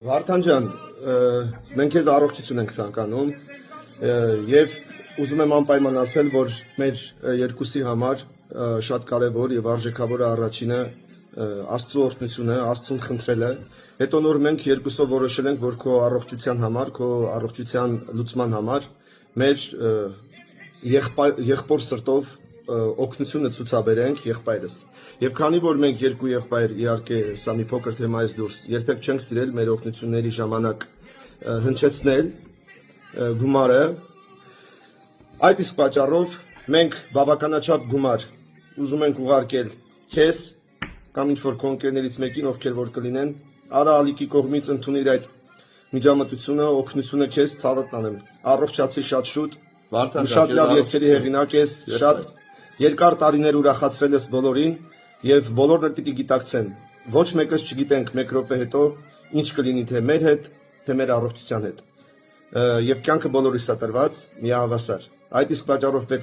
Վարդան ջան, մենք քեզ առողջություն ենք ցանկանում եւ ուզում եմ անպայման ասել, որ մեր երկուսի համար շատ կարեւոր եւ արժեքավոր է առաջինը Աստծո օրհնությունը, Աստծուն խնդրելը, հետո նոր մենք երկուսով որոշել ենք, որ քո առողջության համար, քո առողջության լուծման համար մեր եղբոր սրտով օգնությունը ցուցաբերենք եղբայրս։ Եվ քանի որ մենք երկու եղբայր իհարկե սա մի փոքր թեմայից դուրս երբեք չենք սիրել մեր օգնությունների ժամանակ հնչեցնել գումարը, այդ իսկ պատճառով մենք բավականաչափ գումար ուզում ենք ուղարկել քեզ կամ ինչ-որ քո ընկերներից մեկին, ովքեր որ կլինեն, արա ալիքի կողմից ընդունիր այդ միջամտությունը, օգնությունը քեզ ցավը տանեմ։ Առողջացի շատ շուտ, շատ լավ երգերի հեղինակ ես, շատ երկար տարիներ ուրախացրել ես բոլորին եւ բոլորն էլ պիտի գիտակցեն։ Ոչ մեկս չգիտենք մեկ րոպե հետո ինչ կլինի թե մեր հետ, թե մեր առողջության հետ։ Եվ կյանքը բոլորիս է տրված, միահավասար։ Այդ իսկ պատճառով պետք